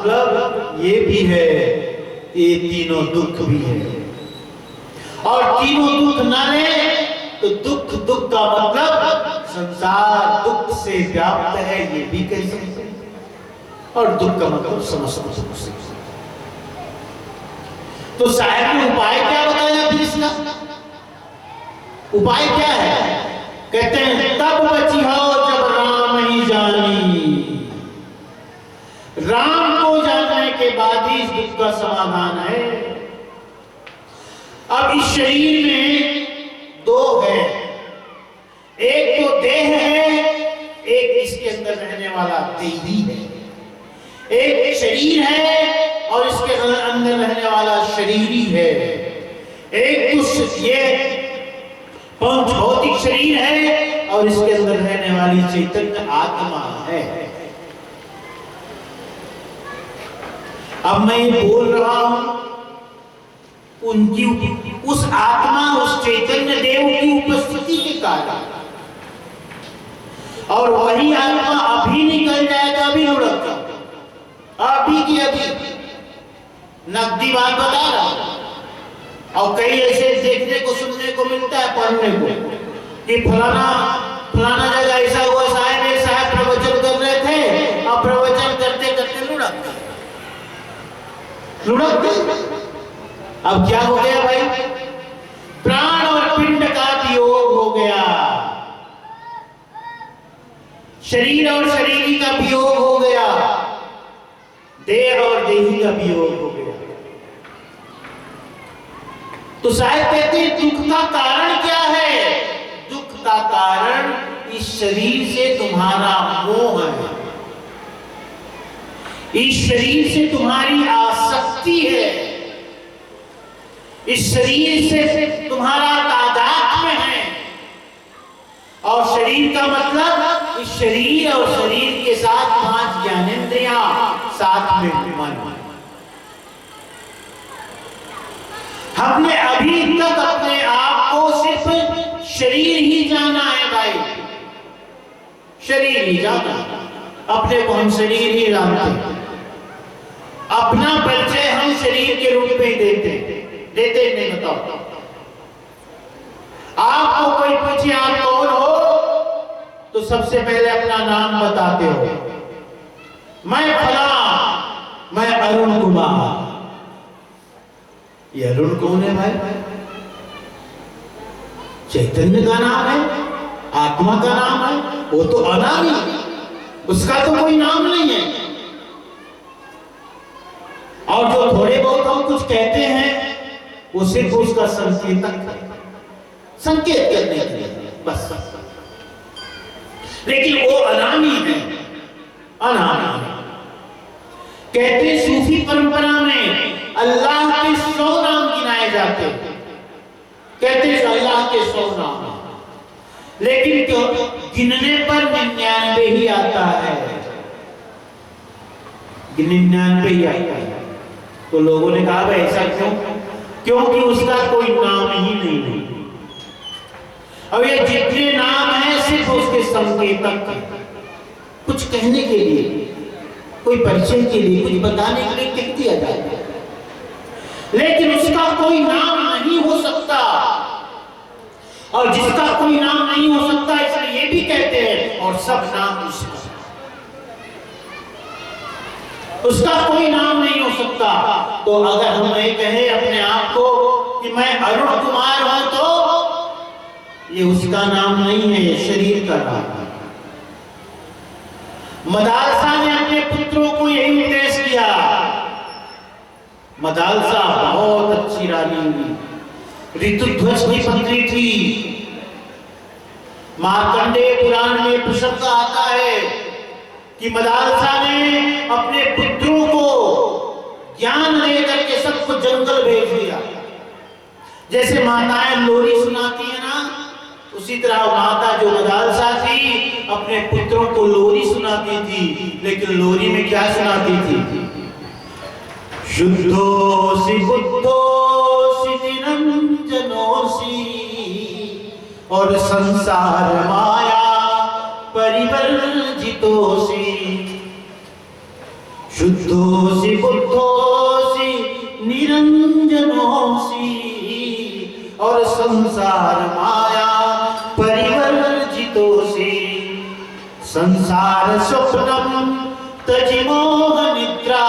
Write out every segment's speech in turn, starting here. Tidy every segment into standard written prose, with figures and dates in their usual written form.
मतलब ये भी है, ये तीनों दुख भी है। और तीनों दुख ना ले तो दुख दुख का मतलब संसार दुख से व्याप्त है, ये भी कह सकते हैं। और दुख का मतलब समस्त दुख से। तो साहब ने उपाय क्या बताया फिर इसका? उपाय क्या है? कहते हैं तब बची हो जब राम ही जानी। राम को जानने के बाद ही इस दुख का समाधान है। अब इस शरीर में दो है, एक तो देह है, एक इसके अंदर रहने वाला देही है। एक शरीर है और इसके अंदर रहने वाला शरीरी है। एक तो ये पंच भौतिक शरीर है और इसके अंदर रहने वाली चैतन्य आत्मा है। अब मैं ये बोल रहा हूं उनकी, उस आत्मा, उस चैतन्य देव की उपस्थिति के कारण। और वही आत्मा अभी निकल जाएगा, अभी लुढ़क जाएगा, अभी की अभी। नकदी बात बता रहा। और कई ऐसे देखने को सुनने को मिलता है, पढ़ने को, कि फलाना फलाना जगह ऐसा हुआ, साहब एक साहब प्रवचन कर रहे थे और प्रवचन करते करते लुढ़क गए। अब क्या हो गया भाई? प्राण और पिंड का वियोग हो गया, शरीर और शरीरी का वियोग हो गया, देह और देही का वियोग हो गया। तो शायद कहते हैं दुख का कारण क्या है? दुख का कारण इस शरीर से तुम्हारा मोह है, इस शरीर से तुम्हारी आसक्ति है, इस शरीर से तुम्हारा तादात्म्य है। और शरीर का मतलब इस शरीर और शरीर के साथ 5 ज्ञानेंद्रियां, साथ में मन। हमने अभी तक अपने आप को सिर्फ शरीर ही जाना है भाई, शरीर ही जाना। अपने को हम शरीर ही जानते हैं, अपना परिचय हम शरीर के रूप में देते नहीं। बताओ, आपको कोई पूछे आप कौन हो, तो सबसे पहले अपना नाम बताते हो। मैं फला, मैं अरुण कुमार। ये अरुण कौन है भाई? चैतन्य का नाम है, आत्मा का नाम है, वो तो अनामी, उसका तो कोई नाम नहीं है। और जो थोड़े बहुत हम कुछ कहते हैं वो सिर्फ उसका संकेतक है, संकेत करने के लिए बस। लेकिन वो अनामी है, अनामी। कहते सूफी परंपरा में अल्लाह के 100 नाम गिनाए जाते हैं, कहते अल्लाह के 100 नाम, लेकिन क्यों गिनने पर 99 ही आता है, 99 ही आता है। तो लोगों ने कहा भाई ऐसा क्यों? क्योंकि उसका कोई नाम ही नहीं। अब ये जितने नाम हैं सिर्फ उसके संकेतक, कुछ कहने के लिए, कोई परिचय के लिए, कुछ बताने के लिए कह दिया जाता है, लेकिन उसका कोई नाम नहीं हो सकता। और जिसका कोई नाम नहीं हो सकता इसलिए ये भी कहते हैं और सब नाम उसका कोई नाम नहीं हो सकता। तो अगर हम ये कहें अपने आप को कि मैं अरुण कुमार हूं, तो ये उसका नाम नहीं है, ये शरीर का नाम है। मदालसा ने अपने पुत्रों को यही उपदेश किया। मदालसा बहुत अच्छी रानी हुई, ऋतुध्वज की पत्नी थी। मार्कंडेय पुराण में प्रसंग आता है कि मदालसा ने अपने पुत्रों को ज्ञान देकर के सबको जंगल भेज दिया। जैसे माताएं लोरी सुनाती है ना, उसी तरह माता जो मदालसा थी अपने पुत्रों को लोरी सुनाती थी। लेकिन लोरी में क्या सुनाती थी? शुद्धोसि बुद्धोसि निरंजनोसि और संसार माया परिवर्जितोसि। शुद्धोसि बुद्धोसि निरंजनोसि और संसार माया परिवर्जितोसि संसार स्वप्नम तजि मोह निद्रा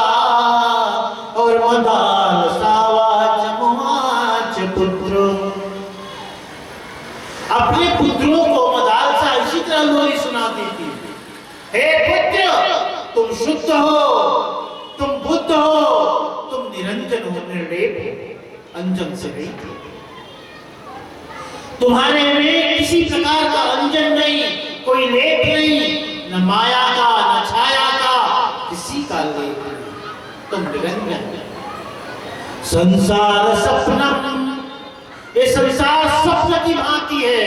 और मदाल सावाच मुहाच पुत्र। अपने पुत्रों को मदालसा इसी तरह लोरी सुनाती थी, हे पुत्र तुम शुद्ध हो, तुम बुद्ध हो, तुम निरंजन हो, निर्लेप हो, अंजन से नहीं, तुम्हारे में किसी प्रकार का अंजन नहीं, कोई लेप नहीं, न माया का न छाया का, किसी का लेप नहीं, तुम निरंजन। संसार सपनम, ये संसार स्वप्न की भांति है।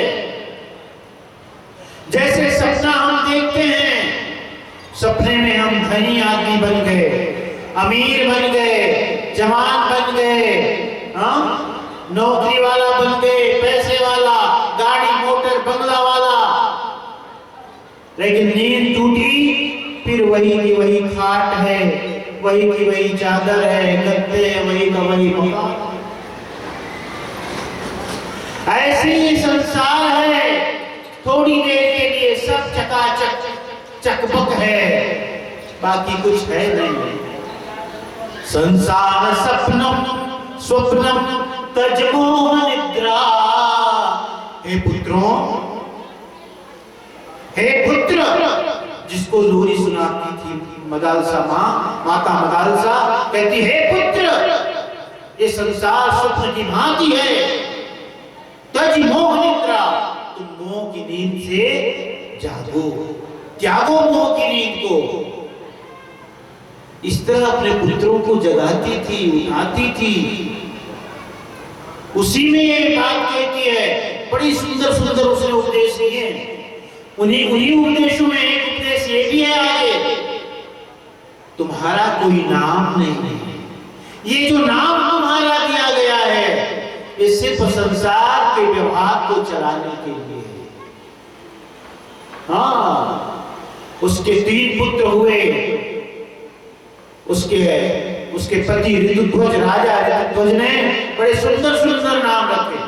जैसे सपना हम देखते हैं, सपने में हम धनी आदमी बन गए, अमीर बन गए, जवान बन गए, नौकरी वाला बन गए, पैसे वाला, गाड़ी मोटर बंगला वाला, लेकिन नींद टूटी, फिर वही की वही खाट है, वही की वही चादर है, गद्दे है, वही का वही मकान। ऐसे ही संसार है, थोड़ी देर के लिए सब चकाचक चकबक है, बाकी कुछ है नहीं। संसार सपनम स्वप्नम तज मोह निद्रा। हे पुत्रों, हे पुत्र, जिसको लोरी सुनाती थी मदालसा माता मदालसा कहती, हे पुत्र ये संसार स्वप्न की भांति है, तज मोह निद्रा, तुम मोह की नींद से जागो, त्यागो मोह की नींद को। इस तरह अपने पुत्रों को जगाती थी, उठाती थी। उसी में ये बात कहती है, बड़ी सुंदर सुंदर उसने उपदेश दिए। उन्हीं उपदेशों में एक उपदेश ये भी है आगे, तुम्हारा कोई नाम नहीं है। ये जो नाम तुम्हारा दिया गया है, ये सिर्फ संसार के व्यवहार को चलाने के लिए है। हाँ, उसके 3 पुत्र हुए, उसके पति ऋतुध्वज, राजा ऋतुध्वज ने बड़े सुंदर सुंदर नाम रखे।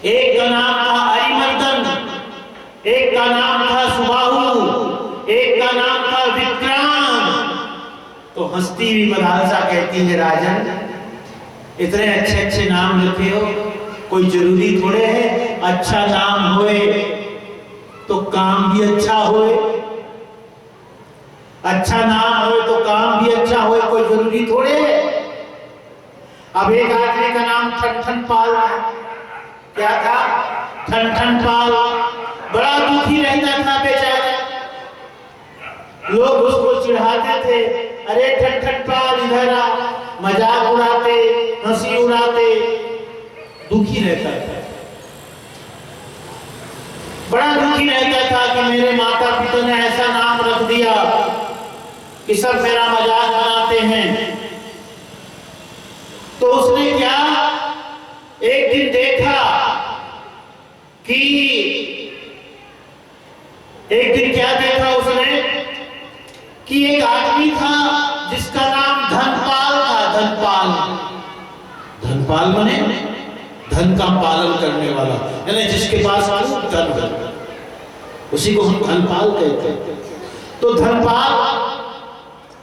एक का नाम था अरिमर्दन, एक का नाम था सुबाहु, एक का नाम था विक्रांत। तो हंसती हुई मदालसा कहती है, राजन इतने अच्छे अच्छे नाम रखे हो, कोई जरूरी थोड़े है अच्छा नाम होए तो काम भी अच्छा होए, अच्छा नाम होए तो काम भी अच्छा होए, कोई जरूरी थोड़े है। अब एक आदमी का नाम ठन पाल था। क्या था? ठन पाल। बड़ा दुखी रहता था बेचारा, लोग उसको चिढ़ाते थे, अरे ठन पाल इधर आ, मजाक उड़ाते, हंसी उड़ाते, दुखी रहता था, बड़ा दुखी रहता था कि मेरे माता पिता ने ऐसा नाम रख दिया कि सब मेरा मजाक बनाते हैं। तो उसने क्या, एक दिन देखा कि उसने कि एक आदमी था जिसका नाम धनपाल था। धनपाल माने धन का पालन करने वाला, यानी जिसके पास धन है, उसी को हम धनपाल कहते हैं। तो धनपाल,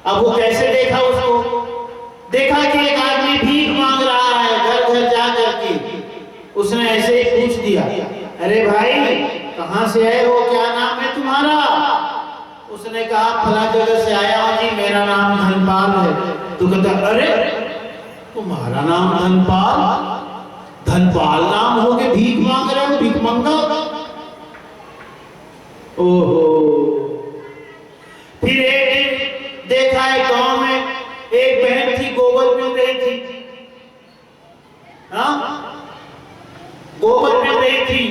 अब वो कैसे देखा उसको, देखा कि एक आदमी भीख मांग रहा है घर घर जा करके। उसने ऐसे ही पूछ दिया, अरे भाई कहां से आए हो, क्या नाम है तुम्हारा? उसने कहा फला जगह से आया हूं जी, मेरा नाम धनपाल है। तो कहता, अरे तुम्हारा नाम धनपाल? धनपाल नाम हो के भीख मांग रहे हो, भीख मंगा? ओहो। फिर एक दिन देखा है गांव में एक बहन थी, गोबर मिल रही थी। गोबर मिल रही थी,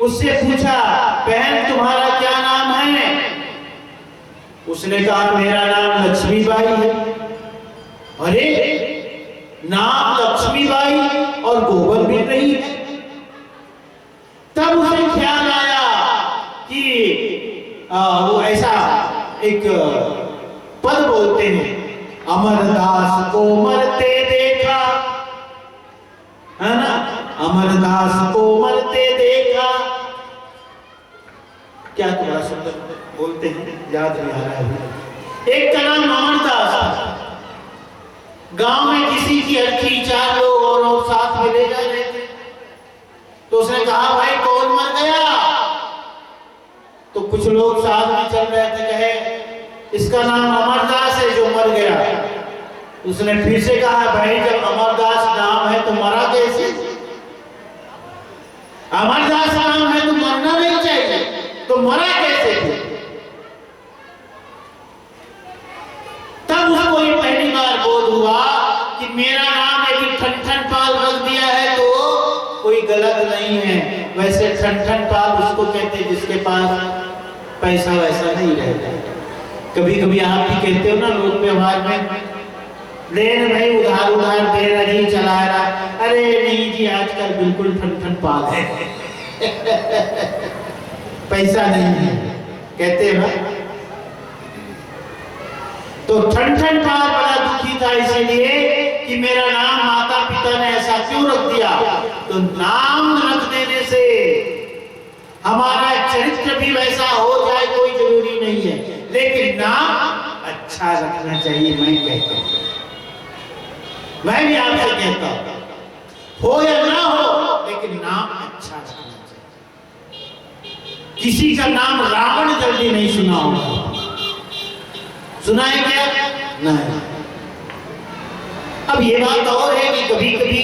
उससे पूछा, बहन तुम्हारा क्या नाम है? उसने कहा मेरा नाम लक्ष्मीबाई है। अरे नाम लक्ष्मीबाई और गोबर मिल रही है। तब उसे ख्याल आया कि वो ऐसा एक पद बोल बोलते हैं, अमरदास को मरते देखा, है ना, अमरदास को मरते देखा। क्या थोड़ा सुंदर बोलते हैं, याद नहीं आ रहा है। एक का नाम अमरदास था। गांव में किसी की अर्थी 4 लोग और साथ में ले जा रहे थे, तो उसने कहा भाई कौन मर गया? तो कुछ लोग साथ में चल रहे थे, कहे इसका नाम अमरदास है जो मर गया। उसने फिर से कहा भाई जब अमरदास नाम है तो मरा कैसे? अमरदास नाम है तो मरना नहीं चाहिए, तो मरा कैसे? तब उसको ये पहली बार बोध हुआ कि मेरा नाम यदि ठन पाल रख दिया है तो कोई गलत नहीं है। वैसे ठन पाल उसको कहते जिसके पास पैसा वैसा नहीं रहता। कभी कभी आप भी कहते हो ना लोग व्यवहार में, लेन भाई उधार दे रहा जी, चला रहा, अरे नहीं जी आजकल बिल्कुल ठन पाल है पैसा नहीं है, कहते हैं ना। तो ठन पाल बड़ा दुखी था इसीलिए कि मेरा नाम माता पिता ने ऐसा क्यों रख दिया। तो नाम रख देने से हमारा चरित्र भी वैसा हो जाए कोई जरूरी नहीं है, लेकिन नाम अच्छा रखना चाहिए। मैं कहता हूं, मैं भी आपसे कहता हूं, हो या ना हो लेकिन नाम अच्छा रखना चाहिए। किसी का नाम रावण जल्दी नहीं सुना होगा, सुना है क्या? नहीं। अब ये बात और है कि कभी कभी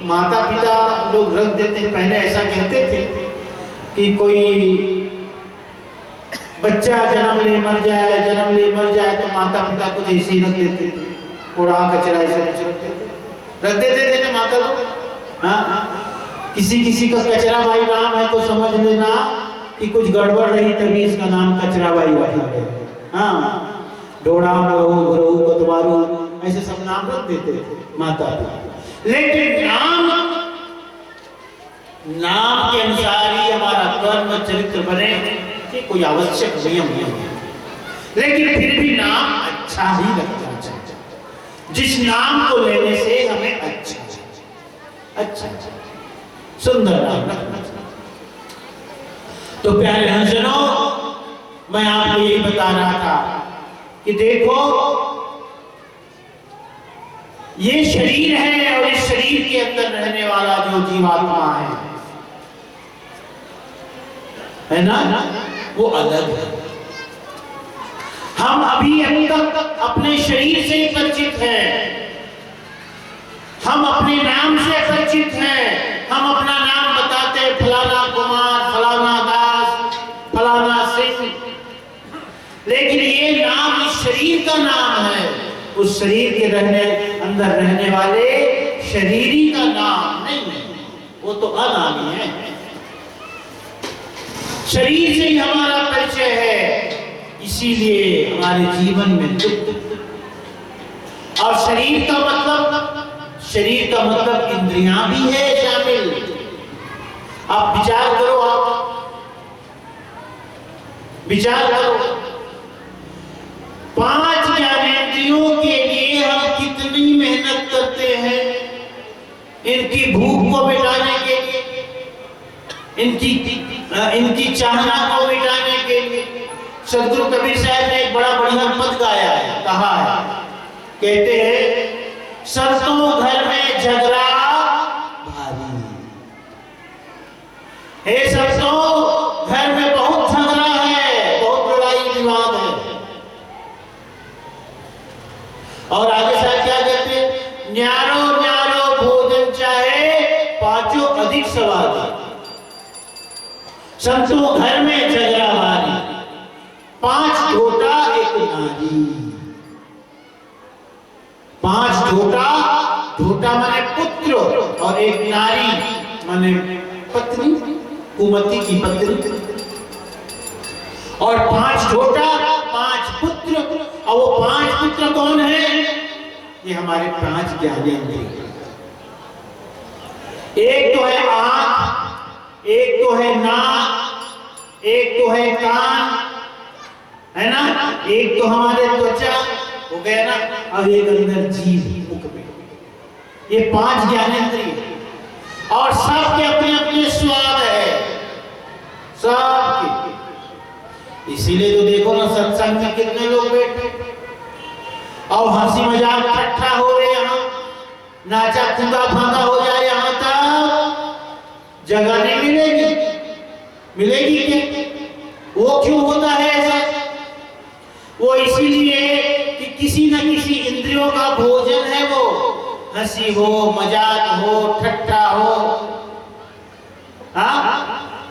माता पिता लोग रख देते हैं। पहले ऐसा कहते थे कि कोई बच्चा जन्म ले मर जाए तो माता पिता कुछ ऐसे ही रख देते थे, कूड़ा कचरा ऐसे रख देते थे ना माता लोग। हाँ, किसी का कचरा भाई नाम है तो समझ लेना कि कुछ गड़बड़ रही, तभी इसका नाम कचरा भाई रखा गया। हाँ, डोड़ा गरऊ कतवारू ऐसे सब नाम रख देते थे माता पिता। लेकिन नाम के अनुसार ही हमारा कर्म चरित्र बने, ये कोई आवश्यक नियम नहीं है। लेकिन फिर भी नाम अच्छा ही रखना चाहिए, जिस नाम को लेने से हमें अच्छा सुंदर नाम रखना चाहिए। तो प्यारे हंसनों, मैं आपको यही बता रहा था कि देखो ये शरीर है और इस शरीर के अंदर रहने वाला जो जीवात्मा है ना, वो अलग है। हम अभी तक अपने शरीर से ही परिचित हैं, हम अपने नाम से परिचित हैं। हम अपना नाम बताते हैं, फलाना कुमार, फलाना दास, फलाना सिंह, लेकिन ये नाम इस शरीर का नाम है। उस शरीर के अंदर रहने वाले शरीरी का नाम नहीं है, वो तो अनामी है। शरीर से ही हमारा परिचय है, इसीलिए हमारे जीवन में दुख। और शरीर का मतलब इंद्रियां भी है शामिल। आप विचार करो 5 ज्ञानेंद्रियों के लिए हम कितनी मेहनत करते हैं, इनकी भूख को मिटाने के लिए, इनकी चाहना को मिटाने के लिए। सदगुरु कबीर साहब ने एक बड़ा बढ़िया पद गाया है, कहा है, कहते हैं संतों घर में झगड़ा भारी, हे संतों घर में बहुत झगड़ा है, बहुत लड़ाई विवाद है। और आगे साहब क्या कहते हैं, न्यारो भोजन चाहे पांचों अधिक स्वाद। संतों घर में झगड़ा भारी, 5 ढोटा एक नारी। 5 ढोटा माने पुत्र और एक नारी माने पत्नी, कुमति की पत्नी। और 5 ढोटा 5 पुत्र, और वो 5 पुत्र कौन है? ये हमारे 5 ज्ञानेंद्रिय। एक तो है आंख, एक तो है नाक, एक तो है कान, है ना, एक तो हमारे त्वचा, हो गया ना। अब एक अंदर जीव मुख में, ये 5 ज्ञानेंद्रिय और सबके अपने अपने स्वाद है सबके। इसीलिए तो देखो ना सत्संग में कितने लोग बैठे और हंसी मजाक इकट्ठा हो रहे, यहाँ नाचा कूदा फांदा हो जाए, यहाँ तक जगह नहीं मिलेगी। मिलेगी क्या? वो क्यों होता है ऐसा? वो इसीलिए कि किसी न किसी इंद्रियों का भोजन है वो, हंसी हो, मजाक हो, ठट्ठा हो,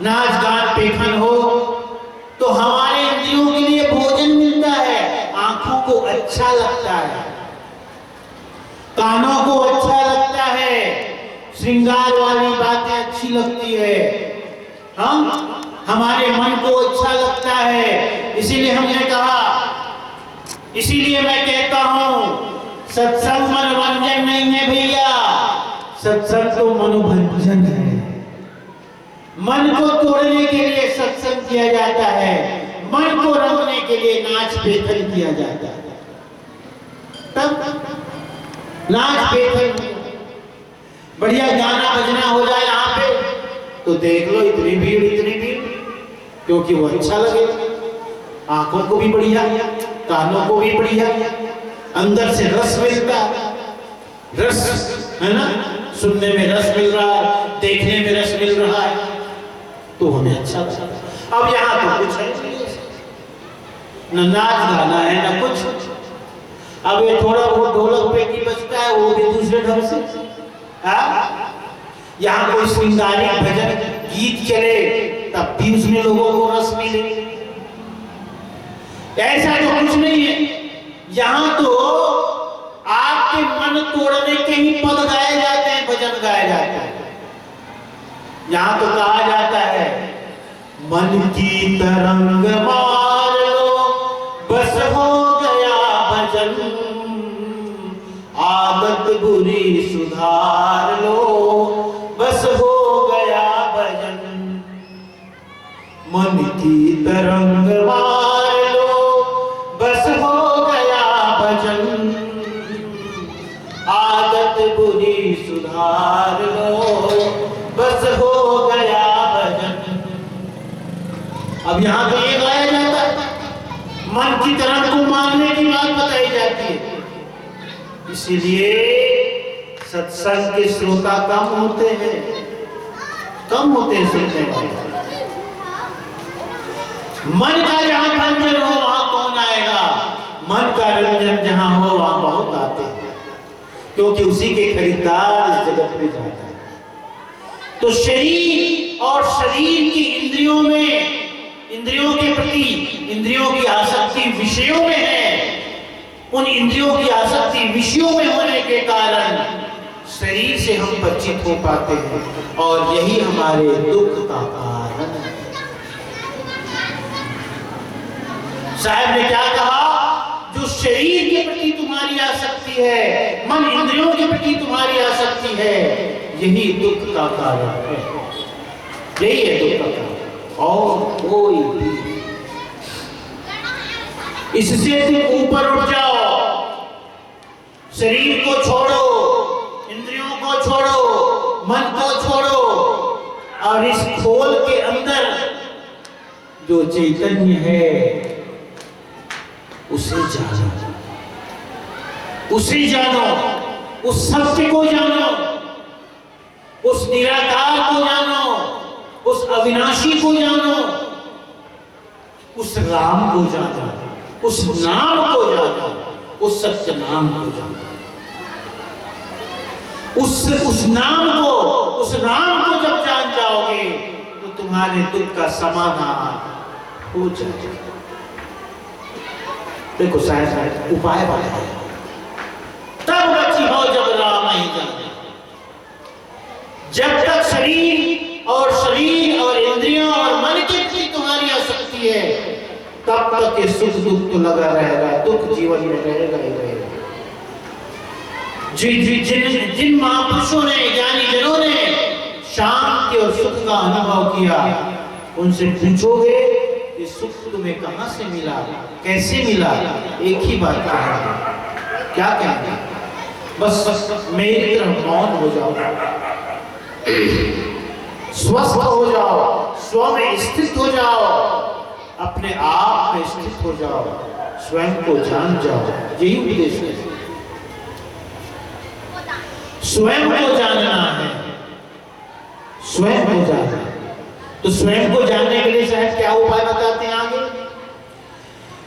नाच गान पेखन हो, तो हमारे इंद्रियों के लिए भोजन मिलता है। आंखों को अच्छा लगता है, कानों को अच्छा लगता है, श्रृंगार वाली बातें अच्छी लगती है, हमारे मन को अच्छा लगता है। इसीलिए हमने कहा, इसीलिए मैं कहता हूं सत्संग मनोरंजन नहीं है भैया, सत्संग तो मनोभंजन है। मन को तोड़ने के लिए सत्संग किया जाता है, मन को रंगने के लिए नाच पेखन किया जाता है। तब नाच पेखन बढ़िया गाना बजना हो जाए यहाँ पे तो देख लो इतनी भीड़, क्योंकि वो अच्छा लगे, आंखों को भी बढ़िया, कानों को भी बढ़िया, अंदर से रस मिलता, रस है ना, सुनने में रस मिल रहा है, देखने में रस मिल रहा है, तो हमें अच्छा लगता। अब यहाँ तो कुछ है न नाच गाना है न कुछ। अब ये थोड़ा वो ढोलक पे की बजता है, वो भी दूसरे ढंग से। यहाँ कोई श्रृंगारिक भजन गीत चले तब भी उसमें लोगों को रस मिले, ऐसा तो कुछ नहीं है। यहाँ तो आपके मन तोड़ने के ही पद गाए जाते हैं, भजन गाए जाते हैं। यहाँ तो कहा जाता है मन की तरंग मार लो बस हो गया भजन, आदत बुरी सुधार लो बस हो गया भजन। मन की तरंग मार लो बस हो गया भजन, आदत बुरी सुधार लो बस हो गया भजन। अब यहाँ तो ये गाया जाता है, मन की तरंग को मारने की बात बताई जाती है। इसीलिए सत्संग के श्रोता कम होते हैं, कम होते हैं सुनने वाले। मन का जहां रंजन हो वहां कौन आएगा? मन का रंजन जहां हो वहां बहुत आते हैं, क्योंकि उसी के खरीदार इस जगत में जाता है। तो शरीर और शरीर की इंद्रियों में, इंद्रियों के प्रति इंद्रियों की आसक्ति विषयों में है। उन इंद्रियों की आसक्ति विषयों में होने के कारण शरीर से हम परिचित हो पाते हैं और यही हमारे दुख का कारण है। साहब ने क्या कहा? जो शरीर के प्रति तुम्हारी आसक्ति है, मन इंद्रियों के प्रति तुम्हारी आसक्ति है, यही दुख का कारण है, यही है दुख का कारण और कोई भी। इससे तुम ऊपर उठ जाओ, शरीर को छोड़ो, इंद्रियों को छोड़ो, मन को छोड़ो और इस खोल के अंदर जो चैतन्य है उसे जानो, उसे जानो, उस सत्य को जानो, उस निराकार को जानो, उस अविनाशी को जानो, उस राम को जानो, उस नाम को जानो, उस सत्य नाम को जानो, उस नाम को, उस राम को जब जान जाओगे तो तुम्हारे दुख का समाधान हो जाएगा। देखो शायद उपाय बताया, तब बची हो जब राम ही जाने। जब तक शरीर और इंद्रियों और मन के प्रति तुम्हारी आसक्ति है, तब तक ये सुख दुख तो लगा रहेगा, दुख जीवन में रहेगा ही रहेगा। जिन महापुरुषों ने, ज्ञानी जनों ने शांति और सुख का अनुभव किया, उनसे पूछोगे ये सुख तुम्हें कहां से मिला, कैसे मिला? एक ही बात कहेंगे, क्या कहेंगे? बस मेरी तरफ मौन हो जाओ, स्वस्थ हो जाओ, स्व में स्थित हो जाओ, अपने आप में स्थित हो जाओ, स्वयं को जान जाओ। यही उपदेश है, स्वयं को जानना है, स्वयं को जानना। तो स्वयं को जानने के लिए साहब क्या उपाय बताते हैं आगे?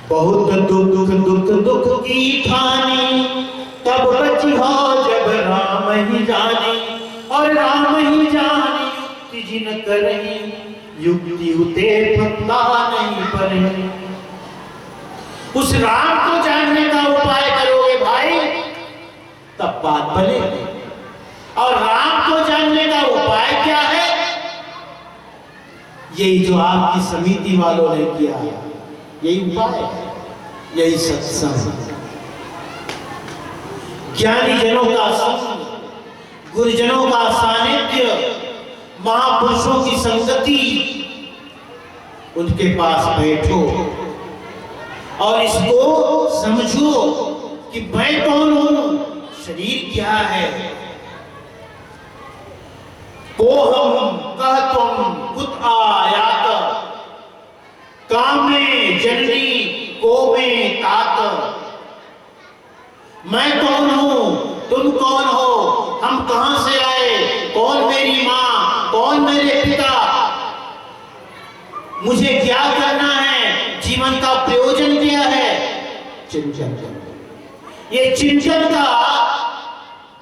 बहुत दुख की ठानी, तब बची हो जब राम ही जानी, और राम ही जानी युक्ति जिन करही, युक्ति उते फत्ता नहीं पड़े। उस राम को जानने का उपाय करोगे भाई, तब बात बनेगी। और राम को जानने का उपाय क्या है? यही जो आपकी समिति वालों ने किया, यही उपाय है, यही सत्संग, ज्ञानी जनों का संग, गुरुजनों का सानिध्य, महापुरुषों की संगति, उनके पास बैठो और इसको समझो कि मैं कौन हूं, शरीर क्या है। कोहम कहतुम कुत आयात, कामे जननी कोमे तात। मैं कौन हूं, तुम कौन हो, हम कहां से आए, कौन मेरी मां, कौन मेरे पिता, मुझे क्या करना है, जीवन का प्रयोजन क्या है? चिंतन। ये चिंतन का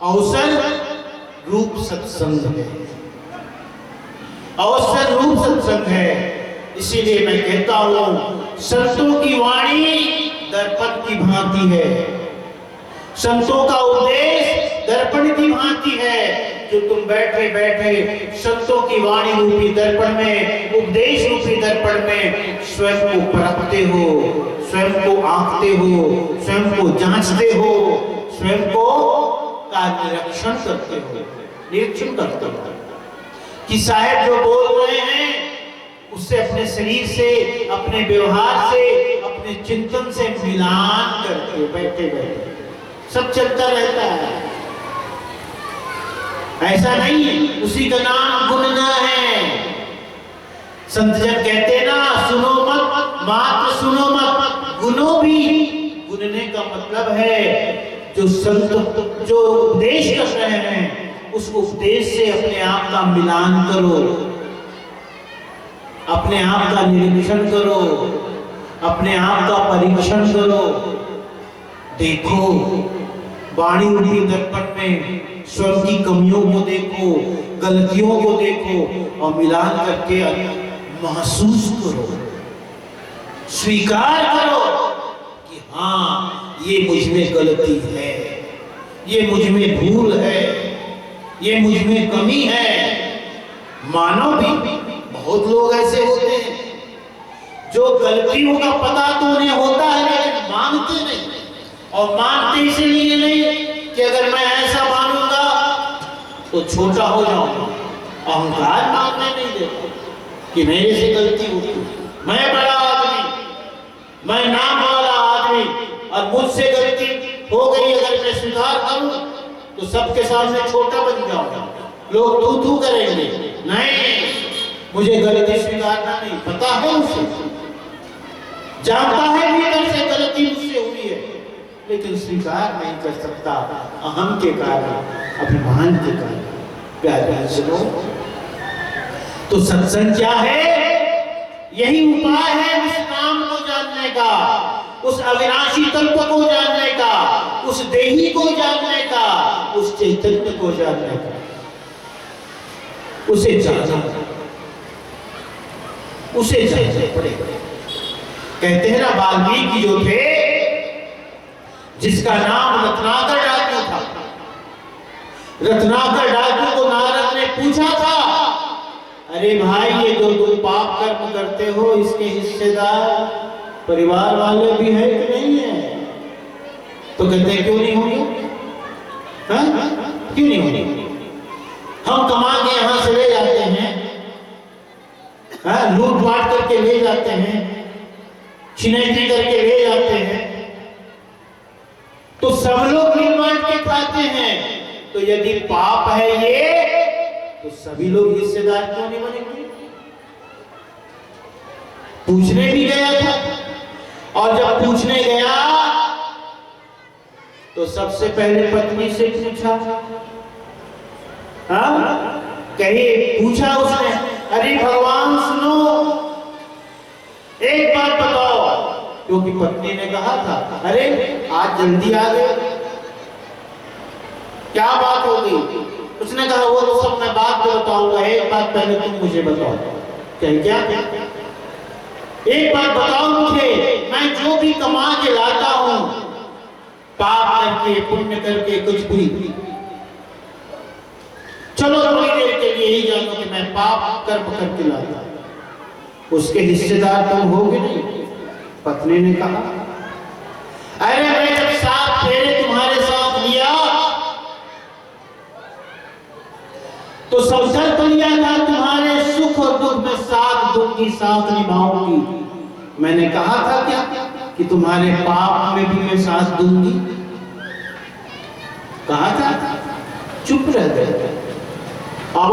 अवसर रूप सत्संग है, अवसर रूप सत्संग है। इसीलिए मैं कहता हूं, संतों की वाणी दर्पण की भांति है, संतों का उपदेश दर्पण की भांति है। जो तुम बैठे बैठे संतों की वाणी रूपी दर्पण में, उपदेश रूपी दर्पण में स्वयं को परखते हो, स्वयं को आंकते हो, स्वयं को जांचते हो, स्वयं को का निरीक्षण करते हो, निरीक्षण करते हो कि साहब जो बोल रहे हैं उससे अपने शरीर से, अपने व्यवहार से, अपने चिंतन से मिलान करके बैठे बैठे सब चलता रहता है। ऐसा नहीं, उसी का नाम गुनना है। संत जन कहते ना, सुनो मत, मात्र सुनो मत, गुनो भी। गुनने का मतलब है जो संत जो उपदेश कर रहे हैं, उस उपदेश से अपने आप का मिलान करो, अपने आप का निरीक्षण करो, अपने आप का परीक्षण करो। देखो वाणी रूपी दर्पण में स्वयं की कमियों को देखो, गलतियों को देखो और मिलान करके महसूस करो, स्वीकार करो कि हाँ ये मुझ में गलती है, ये मुझ में भूल है, ये मुझ में कमी है। मानो भी बहुत लोग ऐसे होते हैं जो गलतियों का पता तो उन्हें होता है लेकिन मानते नहीं, और मानते इसलिए नहीं कि अगर मैं ऐसा मानूंगा तो छोटा हो जाऊंगा। अहंकार मानने नहीं देता कि मेरे से गलती हुई, मैं बड़ा आदमी, मैं नाम वाला आदमी, और मुझसे गलती हो गई, अगर मैं सुधार करूं तो सबके सामने छोटा बन जाऊंगा, लोग तू तू करेंगे। नहीं, मुझे गलती स्वीकारना नहीं, पता है उसे, जानता है भीतर से गलती मुझसे हुई है, लेकिन स्वीकार नहीं कर सकता, अहम के कारण, अभिमान के कारण। प्यारे सुनो, तो सत्संग क्या है? यही उपाय है उस नाम को जानने का, उस अविनाशी तत्व को जानने का, उस देही को जानने का, उस चैतन्य को जानने का, उसे जानना, उसे जानना पड़ेगा। कहते हैं ना, वाल्मीकि जो थे, जिसका नाम रत्नाकर डाकू था, रत्नाकर डाकू को नारद ने पूछा था, अरे भाई ये जो तुम पाप कर्म करते हो इसके हिस्सेदार परिवार वाले भी है कि नहीं है? तो कहते हैं क्यों नहीं होंगे, क्यों नहीं होंगे? हम कमा के यहां से ले जाते हैं, लूट बांट करके ले जाते हैं, छिनैती करके ले जाते हैं, तो सब लोग मिल बांट के खाते हैं। तो यदि पाप है ये, तो सभी लोग हिस्सेदार क्यों नहीं बनेंगे? पूछने भी गया था, और जब पूछने गया तो सबसे पहले पत्नी से पूछा। हाँ, कहीं पूछा उसने, अरे भगवान सुनो, एक बात बताओ, क्योंकि पत्नी ने कहा था, अरे आज जल्दी आ गए, क्या बात हो गई? उसने कहा वो तो सब मैं बात तो बताऊंगा, एक बात पहले तुम मुझे बताओ। क्या? एक बात बताओ मुझे, मैं जो भी कमा के लाता हूं, पाप करके पुण्य करके कुछ भी, चलो थोड़ी देर के लिए ही जानो कि मैं पाप कर्म करके लाता, उसके हिस्सेदार तुम होगे नहीं। पत्नी ने कहा, अरे मैं जब 7 फेरे तुम्हारे साथ लिया तो संकल्प लिया था तुम्हारे सुख और दुख में साथ दूंगी, साथ निभाऊंगी। मैंने कहा था क्या कि तुम्हारे पाप में भी मैं साथ दूंगी? कहा था? चुप रह गए। अब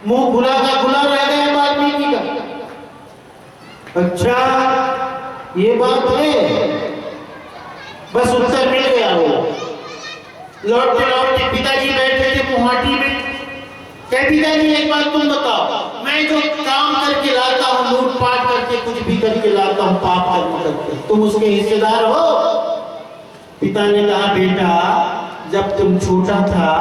मुंह खुला का खुला रह गया वाल्मीकि का। अच्छा ये बात है, बस उत्तर मिल गया। वो लौटते लौटते पिताजी बैठे थे गुवाहाटी में, कह पिताजी एक बात तुम बताओ, मैं जो काम करके लाता हूँ, लूटपाट करके कुछ भी करके लाता हूँ, पाप कर्म करके, तुम उसके हिस्सेदार हो? पिता ने कहा, बेटा जब तुम छोटा था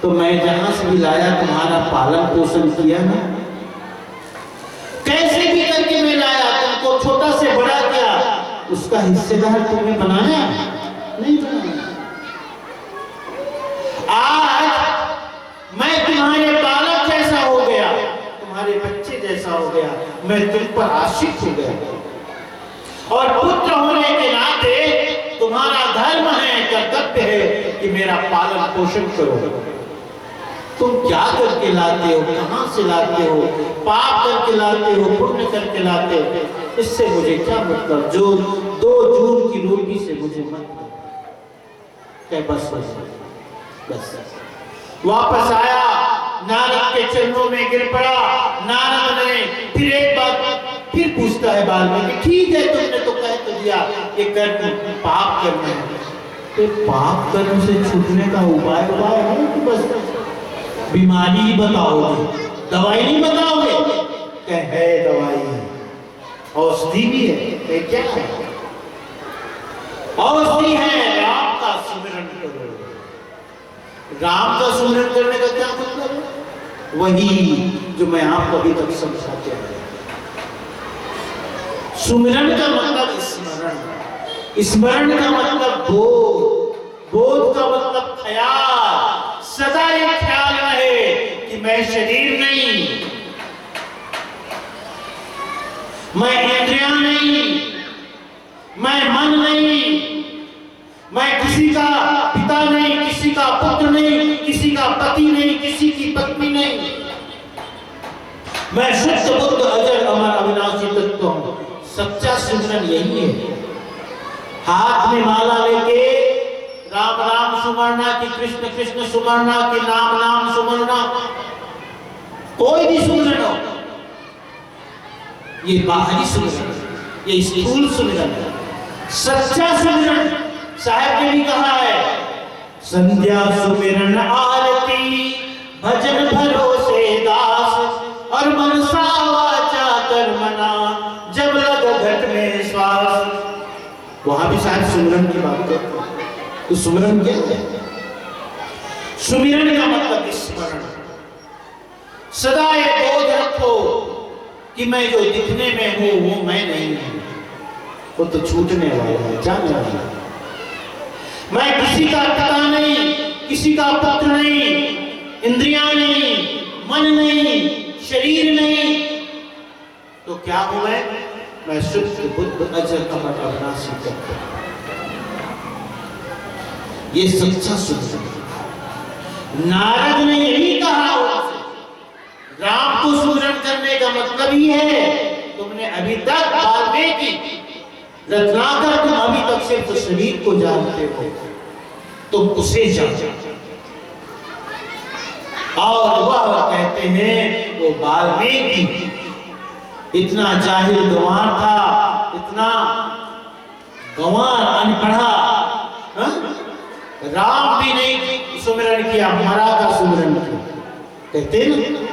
तो मैं जहां से भी लाया तुम्हारा पालन पोषण किया ना, कैसे भी करके मैं लाया, तुमको छोटा से बड़ा किया, उसका हिस्सेदार तुम्हें बनाया नहीं बनाया। आज मैं तुम्हारे बालक जैसा हो गया, तुम्हारे बच्चे जैसा हो गया, मैं तुम पर आशिक हो गया, और पुत्र होने के नाते तुम्हारा धर्म है, कर्तव्य है कि मेरा पालन पोषण करो। तुम क्या करके लाते हो, कहां से लाते हो, पाप करके लाते हो, पुण्य करके लाते हो, इससे मुझे क्या मतलब, जो 2 जून की रोटी से मुझे मतलब। बस बस बस। वापस आया, नारद के चरणों में गिर पड़ा। नारद ने फिर एक बात फिर पूछता है वाल्मीकि, ठीक है तुमने तो कह तो दिया ये कर्म पाप कर्म है, तो पाप कर्म से छूटने का उपाय है कि बस बीमारी ही बताओगे, दवाई नहीं बताओगे? कह है दवाई, औषधि भी है। क्या है? औषधि है, राम का सुमिरन करो। राम का सुमिरन करने का क्या मतलब है? वही जो मैं आपको अभी तक समझाते हैं। सुमिरन का मतलब स्मरण, स्मरण का मतलब बोध, बोध का मतलब ख्याल। सदा ये ख्याल रहे कि मैं शरीर नहीं, मैं इंद्रियां नहीं, मैं मन नहीं, मैं किसी का पिता नहीं, किसी का पुत्र नहीं, किसी का पति नहीं, किसी की पत्नी नहीं, मैं शुद्ध बुद्ध अजर अमर अविनाशी तत्व हूं। सच्चा सुमिरन यही है। हाथ में माला लेके राम राम सुमरना कि कृष्ण कृष्ण सुमरना कि नाम नाम सुमरना, कोई भी सुमिरन हो, ये बाहरी सुमिरन, ये स्थूल सुमिरन है। सच्चा सुमिरन साहब ने भी कहा है, संध्या सुमिरन आरती भजन भरोसे दास, और मनसा वाचा कर्मना जब लग घट में श्वास। वहां भी शायद सुमिरन की बात करते हैं। तो सुमिरन क्या है? सुमिरन का मतलब स्मरण। सदा ये बोध रखो कि मैं जो दिखने में हूं वो मैं नहीं हूं, वो तो छूटने वाला है, जाने वाला है। मैं किसी का पिता नहीं, किसी का पुत्र नहीं, इंद्रियां नहीं, मन नहीं, शरीर नहीं, तो क्या हूं मैं शुद्ध बुद्ध अजर अमर अविनाशी तत्व। ये सच्चा सुमिरन। नारद ने यही कहा उनसे, राम को सुमिरन करने का मतलब ही है तुमने तुमने अभी तक वाल्मीकि रत्नाकर, तुम अभी तक सिर्फ शरीर को जानते हो, तुम उसे जानो। और वह कहते हैं वो वाल्मीकि इतना जाहिल गंवार था, इतना गंवार अनपढ़ा, राम भी नहीं सुमिरन किया, हरा का सुमिरन किया। कहते हैं